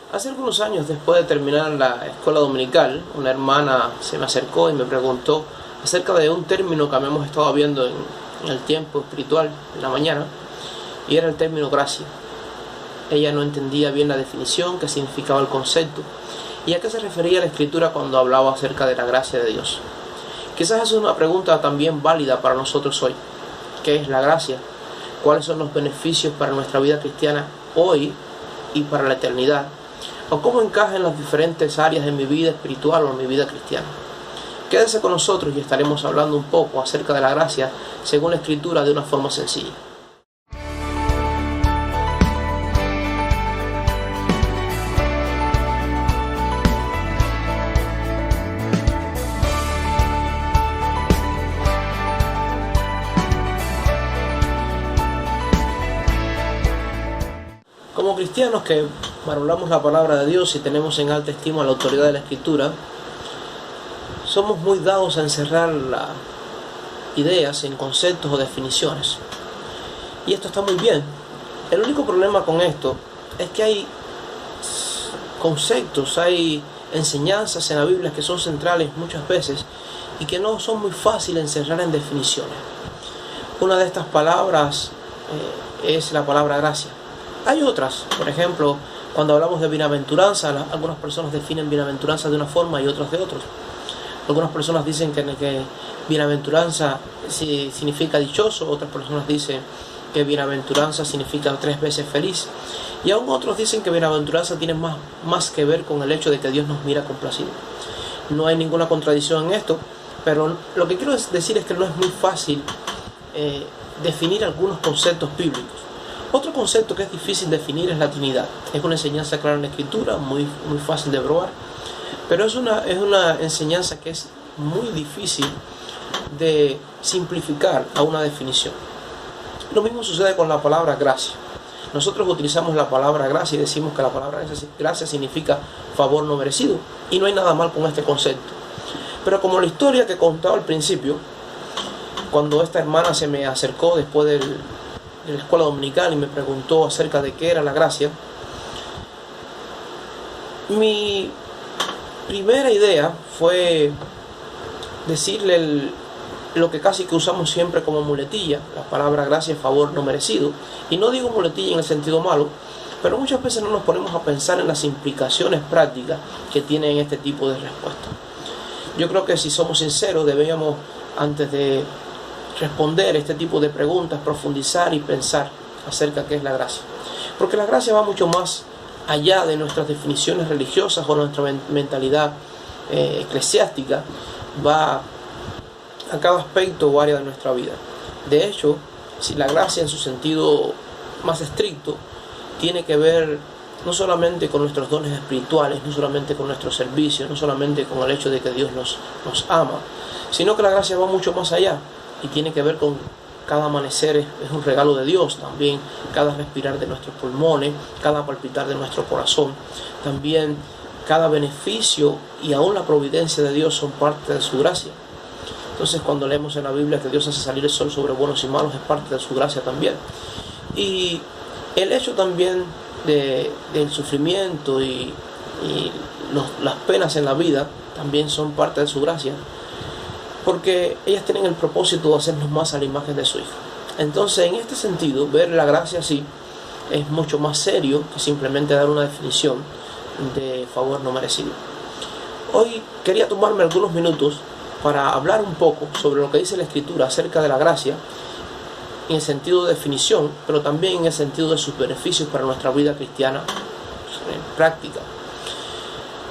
Hace algunos años, después de terminar la escuela dominical, una hermana se me acercó y me preguntó acerca de un término que habíamos estado viendo en el tiempo espiritual de la mañana, y era el término gracia. Ella no entendía bien la definición, qué significaba el concepto y a qué se refería la escritura cuando hablaba acerca de la gracia de Dios. Quizás es una pregunta también válida para nosotros hoy. ¿Qué es la gracia? ¿Cuáles son los beneficios para nuestra vida cristiana hoy y para la eternidad? ¿O cómo encaja en las diferentes áreas de mi vida espiritual o en mi vida cristiana? Quédese con nosotros y estaremos hablando un poco acerca de la gracia según la escritura de una forma sencilla. Como cristianos que valoramos la palabra de Dios y tenemos en alta estima la autoridad de la Escritura, somos muy dados a encerrar ideas en conceptos o definiciones. Y esto está muy bien. El único problema con esto es que hay conceptos, hay enseñanzas en la Biblia que son centrales muchas veces y que no son muy fáciles de encerrar en definiciones. Una de estas palabras es la palabra gracia. Hay otras, por ejemplo, cuando hablamos de bienaventuranza, algunas personas definen bienaventuranza de una forma y otras de otras. Algunas personas dicen que bienaventuranza significa dichoso, otras personas dicen que bienaventuranza significa 3 veces feliz. Y aún otros dicen que bienaventuranza tiene más que ver con el hecho de que Dios nos mira complacido. No hay ninguna contradicción en esto, pero lo que quiero decir es que no es muy fácil definir algunos conceptos bíblicos. Otro concepto que es difícil definir es la Trinidad. Es una enseñanza clara en la Escritura, muy fácil de probar, pero es una enseñanza que es muy difícil de simplificar a una definición. Lo mismo sucede con la palabra gracia. Nosotros utilizamos la palabra gracia y decimos que la palabra gracia significa favor no merecido, y no hay nada mal con este concepto. Pero como la historia que contaba al principio, cuando esta hermana se me acercó después de la escuela dominical y me preguntó acerca de qué era la gracia, mi primera idea fue decirle lo que casi que usamos siempre como muletilla, la palabra gracia es favor no merecido. Y no digo muletilla en el sentido malo, pero muchas veces no nos ponemos a pensar en las implicaciones prácticas que tienen este tipo de respuestas. Yo creo que si somos sinceros debemos, antes de responder este tipo de preguntas, profundizar y pensar acerca de qué es la gracia. Porque la gracia va mucho más allá de nuestras definiciones religiosas o nuestra mentalidad eclesiástica, va a cada aspecto o área de nuestra vida. De hecho, si la gracia en su sentido más estricto tiene que ver no solamente con nuestros dones espirituales, no solamente con nuestros servicios, no solamente con el hecho de que Dios nos ama, sino que la gracia va mucho más allá y tiene que ver con cada amanecer es un regalo de Dios, también cada respirar de nuestros pulmones, cada palpitar de nuestro corazón, también cada beneficio y aún la providencia de Dios son parte de su gracia. Entonces, cuando leemos en la Biblia que Dios hace salir el sol sobre buenos y malos, es parte de su gracia también. Y el hecho también del sufrimiento y las penas en la vida también son parte de su gracia, porque ellas tienen el propósito de hacernos más a la imagen de su Hijo. Entonces, en este sentido, ver la gracia así es mucho más serio que simplemente dar una definición de favor no merecido. Hoy quería tomarme algunos minutos para hablar un poco sobre lo que dice la Escritura acerca de la gracia, en el sentido de definición, pero también en el sentido de sus beneficios para nuestra vida cristiana en práctica.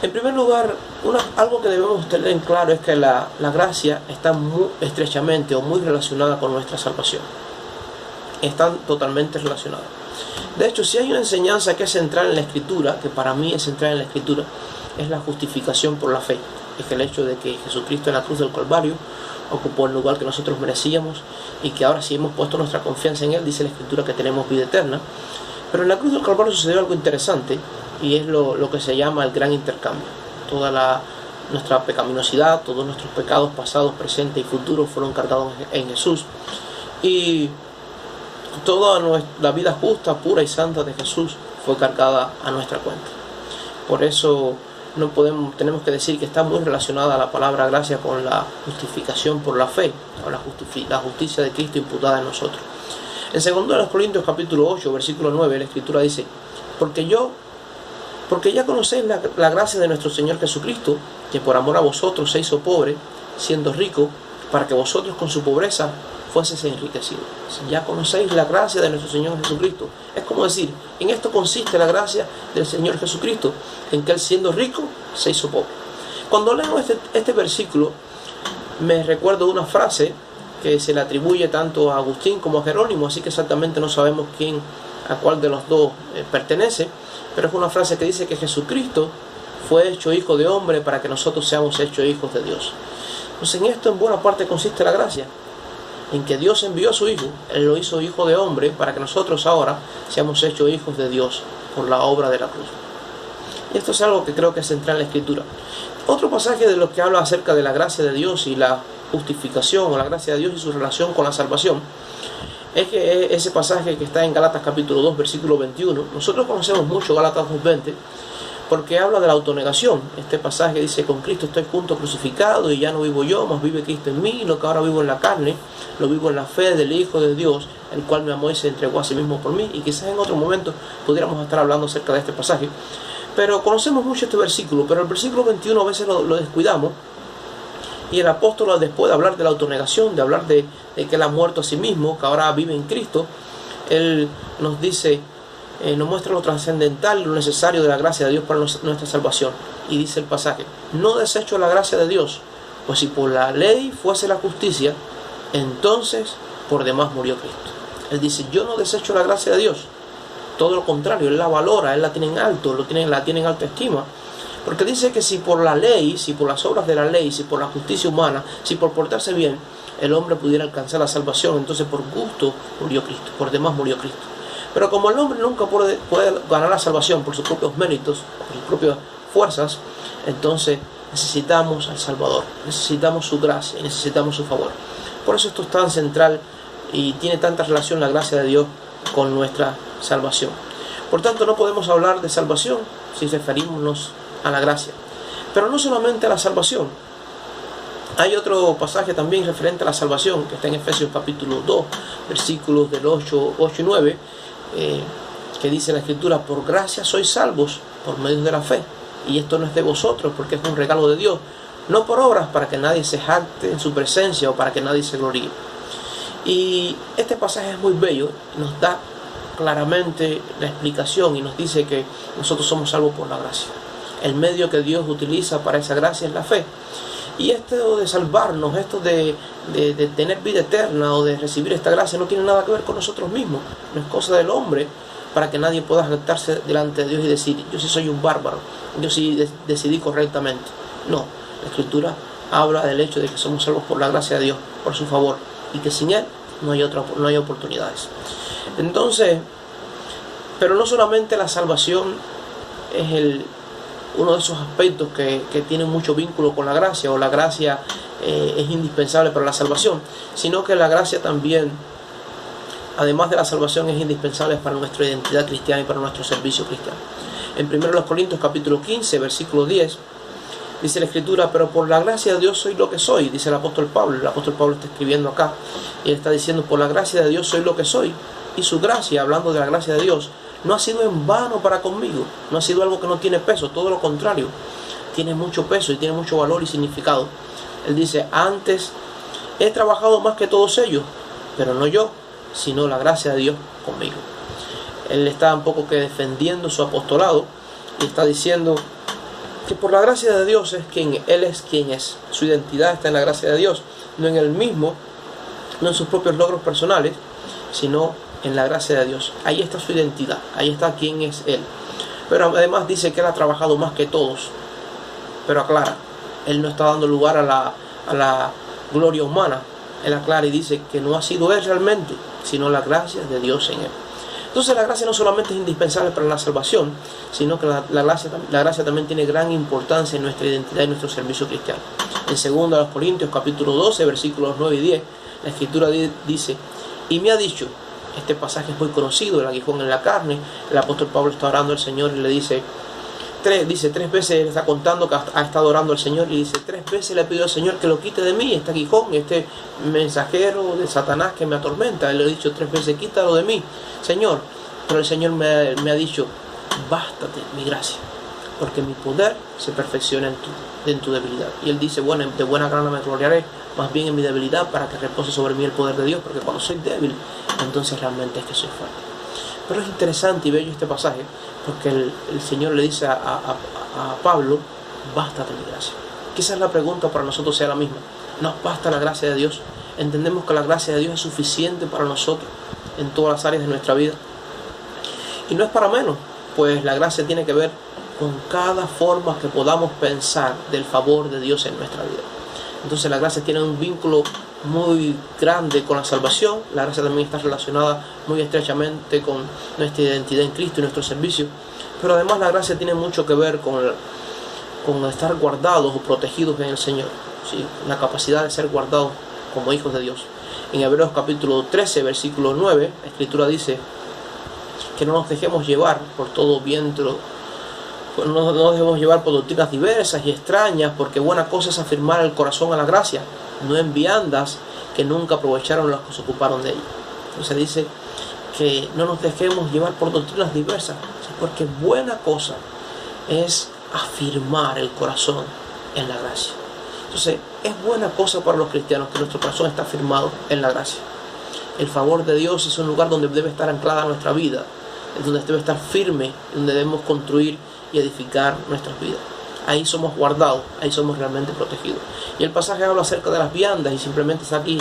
En primer lugar, algo que debemos tener en claro es que la gracia está muy estrechamente o muy relacionada con nuestra salvación. Están totalmente relacionadas. De hecho, si hay una enseñanza que es central en la Escritura, que para mí es central en la Escritura, es la justificación por la fe. Es el hecho de que Jesucristo en la cruz del Calvario ocupó el lugar que nosotros merecíamos y que ahora, si hemos puesto nuestra confianza en Él, dice la Escritura que tenemos vida eterna. Pero en la cruz del Calvario sucedió algo interesante, y es lo que se llama el gran intercambio. Toda nuestra pecaminosidad, todos nuestros pecados pasados, presentes y futuros fueron cargados en Jesús, y toda la vida justa, pura y santa de Jesús fue cargada a nuestra cuenta. Por eso tenemos que decir que está muy relacionada la palabra gracia con la justificación por la fe, o la justicia de Cristo imputada en nosotros. En 2 Corintios capítulo 8, versículo 9, la Escritura dice: porque ya conocéis la gracia de nuestro Señor Jesucristo, que por amor a vosotros se hizo pobre, siendo rico, para que vosotros con su pobreza fueseis enriquecidos. Ya conocéis la gracia de nuestro Señor Jesucristo. Es como decir, en esto consiste la gracia del Señor Jesucristo, en que Él, siendo rico, se hizo pobre. Cuando leo este versículo, me recuerdo de una frase que se le atribuye tanto a Agustín como a Jerónimo, así que exactamente no sabemos a cuál de los dos pertenece, pero es una frase que dice que Jesucristo fue hecho hijo de hombre para que nosotros seamos hechos hijos de Dios. Entonces, en esto en buena parte consiste la gracia, en que Dios envió a su Hijo, Él lo hizo hijo de hombre para que nosotros ahora seamos hechos hijos de Dios por la obra de la cruz. Y esto es algo que creo que es central en la Escritura. Otro pasaje de los que habla acerca de la gracia de Dios y la justificación, o la gracia de Dios y su relación con la salvación, es que ese pasaje que está en Gálatas capítulo 2, versículo 21. Nosotros conocemos mucho Gálatas 2:20, porque habla de la autonegación. Este pasaje dice: con Cristo estoy junto crucificado, y ya no vivo yo, mas vive Cristo en mí. Lo que ahora vivo en la carne, lo vivo en la fe del Hijo de Dios, el cual me amó y se entregó a sí mismo por mí. Y quizás en otro momento pudiéramos estar hablando acerca de este pasaje, pero conocemos mucho este versículo. Pero el versículo 21 a veces lo descuidamos, y el apóstol, después de hablar de la autonegación, de hablar de que Él ha muerto a sí mismo, que ahora vive en Cristo, Él nos dice, nos muestra lo trascendental, lo necesario de la gracia de Dios para nuestra salvación. Y dice el pasaje: no desecho la gracia de Dios, pues si por la ley fuese la justicia, entonces por demás murió Cristo. Él dice: yo no desecho la gracia de Dios, todo lo contrario, Él la valora, Él la tiene en alto, la tiene en alta estima. Porque dice que si por la ley, si por las obras de la ley, si por la justicia humana, si por portarse bien, el hombre pudiera alcanzar la salvación, entonces por gusto murió Cristo, por demás murió Cristo. Pero como el hombre nunca puede ganar la salvación por sus propios méritos, por sus propias fuerzas, entonces necesitamos al Salvador, necesitamos su gracia y necesitamos su favor. Por eso esto es tan central y tiene tanta relación la gracia de Dios con nuestra salvación. Por tanto, no podemos hablar de salvación si referimos a la gracia. Pero no solamente a la salvación. Hay otro pasaje también referente a la salvación, que está en Efesios capítulo 2, versículos del 8 y 9, que dice la Escritura: por gracia sois salvos por medio de la fe, y esto no es de vosotros, porque es un regalo de Dios, no por obras, para que nadie se jacte en su presencia o para que nadie se gloríe. Y este pasaje es muy bello, nos da claramente la explicación y nos dice que nosotros somos salvos por la gracia. El medio que Dios utiliza para esa gracia es la fe. Y esto de salvarnos, esto de tener vida eterna o de recibir esta gracia, no tiene nada que ver con nosotros mismos. No es cosa del hombre para que nadie pueda jactarse delante de Dios y decir: yo sí soy un bárbaro, yo sí decidí correctamente. No, la Escritura habla del hecho de que somos salvos por la gracia de Dios, por su favor, y que sin Él no hay oportunidades. Entonces, pero no solamente la salvación es uno de esos aspectos que tienen mucho vínculo con la gracia, o la gracia es indispensable para la salvación, sino que la gracia también, además de la salvación, es indispensable para nuestra identidad cristiana y para nuestro servicio cristiano. En 1 Corintios capítulo 15, versículo 10, dice la Escritura: pero por la gracia de Dios soy lo que soy, dice el apóstol Pablo. El apóstol Pablo está escribiendo acá y él está diciendo: por la gracia de Dios soy lo que soy. Y su gracia, hablando de la gracia de Dios, no ha sido en vano para conmigo, no ha sido algo que no tiene peso, todo lo contrario, tiene mucho peso y tiene mucho valor y significado. Él dice: antes he trabajado más que todos ellos, pero no yo, sino la gracia de Dios conmigo. Él está un poco que defendiendo su apostolado y está diciendo que por la gracia de Dios Él es quien es. Su identidad está en la gracia de Dios, no en Él mismo, no en sus propios logros personales, sino en la gracia de Dios. Ahí está su identidad, ahí está quién es Él. Pero además dice que Él ha trabajado más que todos. Pero aclara, Él no está dando lugar a la gloria humana. Él aclara y dice que no ha sido Él realmente, sino la gracia de Dios en Él. Entonces la gracia no solamente es indispensable para la salvación, sino que la gracia también tiene gran importancia en nuestra identidad y nuestro servicio cristiano. En 2 Corintios capítulo 12, versículos 9 y 10, la Escritura dice: y me ha dicho, este pasaje es muy conocido, el aguijón en la carne. El apóstol Pablo está orando al Señor y le dice: dice 3 veces, está contando que ha estado orando al Señor y dice 3 veces le pidió al Señor que lo quite de mí, este aguijón, este mensajero de Satanás que me atormenta. Él le ha dicho 3 veces, quítalo de mí, Señor. Pero el Señor me ha dicho, bástate mi gracia, porque mi poder se perfecciona en tu debilidad. Y él dice, bueno, de buena gana me gloriaré, más bien en mi debilidad, para que repose sobre mí el poder de Dios, porque cuando soy débil, entonces realmente es que soy fuerte. Pero es interesante y bello este pasaje, porque el Señor le dice a Pablo, bástate mi gracia. Quizás la pregunta para nosotros sea la misma, ¿nos basta la gracia de Dios? ¿Entendemos que la gracia de Dios es suficiente para nosotros en todas las áreas de nuestra vida? Y no es para menos, pues la gracia tiene que ver con cada forma que podamos pensar del favor de Dios en nuestra vida. Entonces la gracia tiene un vínculo muy grande con la salvación. La gracia también está relacionada muy estrechamente con nuestra identidad en Cristo y nuestro servicio. Pero además la gracia tiene mucho que ver con estar guardados o protegidos en el Señor, ¿sí? La capacidad de ser guardados como hijos de Dios. En Hebreos capítulo 13, versículo 9, la Escritura dice que no nos dejemos llevar por todo viento, no nos debemos llevar por doctrinas diversas y extrañas, porque buena cosa es afirmar el corazón a la gracia, no en viandas que nunca aprovecharon los que se ocuparon de ella. Entonces dice que no nos dejemos llevar por doctrinas diversas, porque buena cosa es afirmar el corazón en la gracia. Entonces es buena cosa para los cristianos que nuestro corazón está afirmado en la gracia. El favor de Dios es un lugar donde debe estar anclada nuestra vida, donde debe estar firme, donde debemos construir y edificar nuestras vidas. Ahí somos guardados, ahí somos realmente protegidos. Y el pasaje habla acerca de las viandas y simplemente está aquí,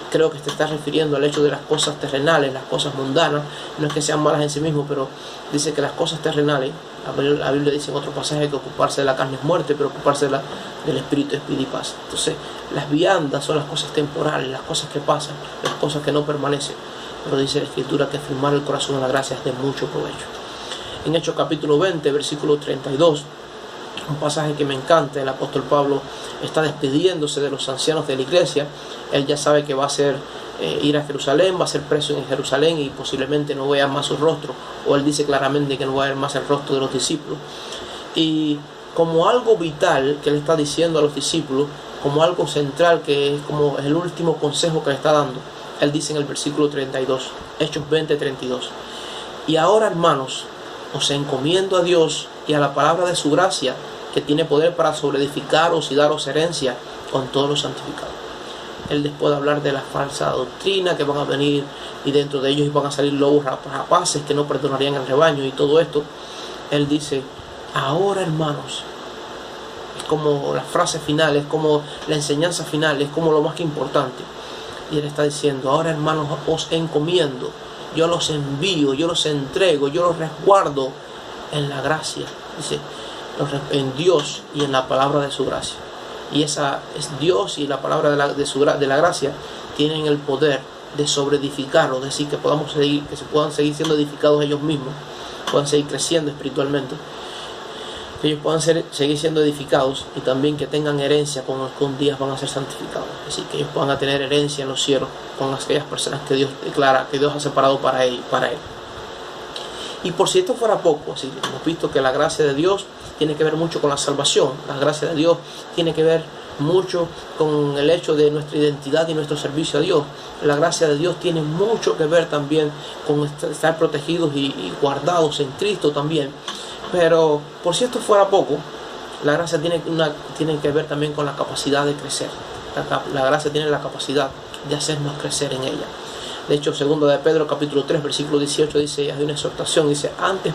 creo que se está refiriendo al hecho de las cosas terrenales, las cosas mundanas. No es que sean malas en sí mismos, pero dice que las cosas terrenales, la Biblia dice en otro pasaje que ocuparse de la carne es muerte, pero ocuparse del espíritu es vida y paz. Entonces las viandas son las cosas temporales, las cosas que pasan, las cosas que no permanecen. Pero dice la Escritura que afirmar el corazón a la gracia es de mucho provecho. En Hechos capítulo 20, versículo 32, un pasaje que me encanta, el apóstol Pablo está despidiéndose de los ancianos de la iglesia. Él ya sabe que va a ir a Jerusalén, va a ser preso en Jerusalén y posiblemente no vea más su rostro, o él dice claramente que no va a ver más el rostro de los discípulos. Y como algo vital que le está diciendo a los discípulos, como algo central, que es como el último consejo que le está dando, él dice en el versículo 32, Hechos 20, 32, y ahora, hermanos, os encomiendo a Dios y a la palabra de su gracia, que tiene poder para sobreedificaros y daros herencia con todos los santificados. Él, después de hablar de la falsa doctrina que van a venir y dentro de ellos van a salir lobos rapaces que no perdonarían el rebaño y todo esto, él dice, ahora, hermanos, es como la frase final, es como la enseñanza final, es como lo más importante. Y él está diciendo, ahora, hermanos, os encomiendo, yo los envío, yo los entrego, yo los resguardo en la gracia. Dice, en Dios y en la palabra de su gracia. Y esa es Dios y la palabra de la gracia tienen el poder de sobreedificarlos, es decir, que se puedan seguir siendo edificados ellos mismos, puedan seguir creciendo espiritualmente, que ellos puedan seguir siendo edificados y también que tengan herencia con los que un día van a ser santificados. Es decir, que ellos puedan tener herencia en los cielos con aquellas personas que Dios declara, que Dios ha separado para él. Y por si esto fuera poco, así hemos visto que la gracia de Dios tiene que ver mucho con la salvación. La gracia de Dios tiene que ver mucho con el hecho de nuestra identidad y nuestro servicio a Dios. La gracia de Dios tiene mucho que ver también con estar protegidos y guardados en Cristo también. Pero por si esto fuera poco, la gracia tiene que ver también con la capacidad de crecer. La gracia tiene la capacidad de hacernos crecer en ella. De hecho, 2 de Pedro capítulo 3 versículo 18 dice, hay una exhortación, dice, antes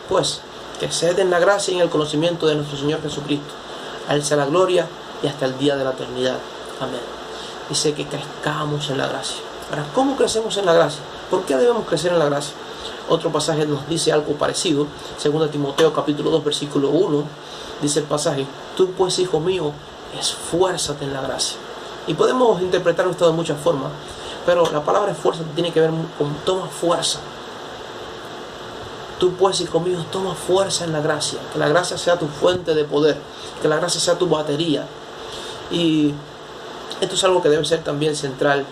pues creced en la gracia y en el conocimiento de nuestro Señor Jesucristo. A Él sea la gloria y hasta el día de la eternidad. Amén. Dice que crezcamos en la gracia. Ahora, ¿cómo crecemos en la gracia? ¿Por qué debemos crecer en la gracia? Otro pasaje nos dice algo parecido. 2 Timoteo capítulo 2 versículo 1 dice el pasaje, tú pues, hijo mío, esfuérzate en la gracia. Y podemos interpretar esto de muchas formas, pero la palabra esfuérzate tiene que ver con toma fuerza. Tú pues, hijo mío, toma fuerza en la gracia. Que la gracia sea tu fuente de poder, que la gracia sea tu batería. Y esto es algo que debe ser también central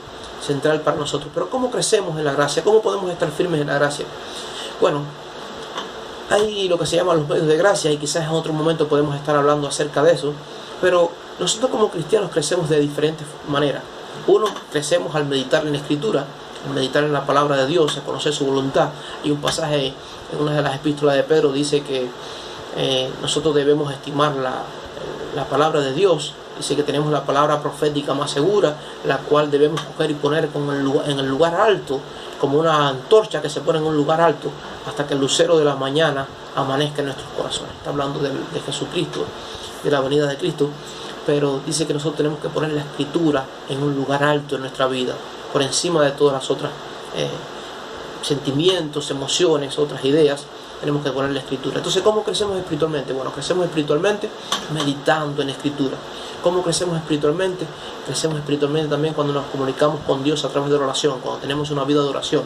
para nosotros. Pero ¿cómo crecemos en la gracia? ¿Cómo podemos estar firmes en la gracia? Bueno, Hay lo que se llama los medios de gracia, y quizás en otro momento podemos estar hablando acerca de eso, pero nosotros como cristianos crecemos de diferentes maneras. Uno, crecemos al meditar en la Escritura, al meditar en la palabra de Dios, a conocer su voluntad. Y un pasaje en una de las epístolas de Pedro dice que nosotros debemos estimar la palabra de Dios. Dice que tenemos la palabra profética más segura, la cual debemos coger y poner en el lugar alto, como una antorcha que se pone en un lugar alto, hasta que el lucero de la mañana amanezca en nuestros corazones. Está hablando de Jesucristo, de la venida de Cristo, pero dice que nosotros tenemos que poner la Escritura en un lugar alto en nuestra vida, por encima de todas las otras sentimientos, emociones, otras ideas. Tenemos que poner la Escritura. Entonces, ¿cómo crecemos espiritualmente? Bueno, crecemos espiritualmente meditando en la Escritura. ¿Cómo crecemos espiritualmente? Crecemos espiritualmente también cuando nos comunicamos con Dios a través de la oración, cuando tenemos una vida de oración.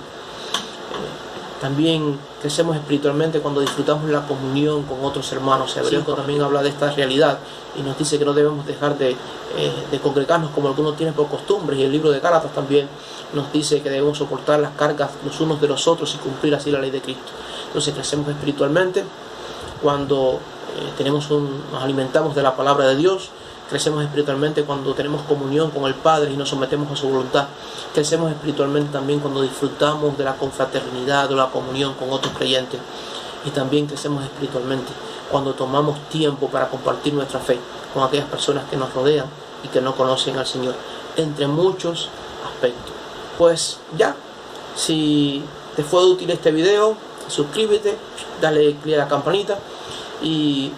También crecemos espiritualmente cuando disfrutamos la comunión con otros hermanos. Hebreos también habla de esta realidad y nos dice que no debemos dejar de congregarnos como algunos tienen por costumbre. Y el libro de Gálatas también nos dice que debemos soportar las cargas los unos de los otros y cumplir así la ley de Cristo. Entonces crecemos espiritualmente cuando nos alimentamos de la palabra de Dios. Crecemos espiritualmente cuando tenemos comunión con el Padre y nos sometemos a su voluntad. Crecemos espiritualmente también cuando disfrutamos de la confraternidad o la comunión con otros creyentes. Y también crecemos espiritualmente cuando tomamos tiempo para compartir nuestra fe con aquellas personas que nos rodean y que no conocen al Señor, entre muchos aspectos. Pues ya, si te fue útil este video, suscríbete, dale clic a la campanita y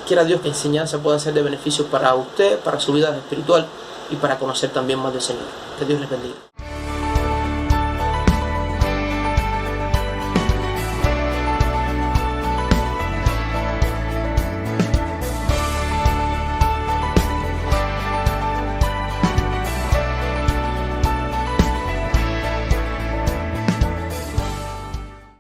quiera Dios que enseñanza pueda ser de beneficio para usted, para su vida espiritual y para conocer también más del Señor. Que Dios les bendiga.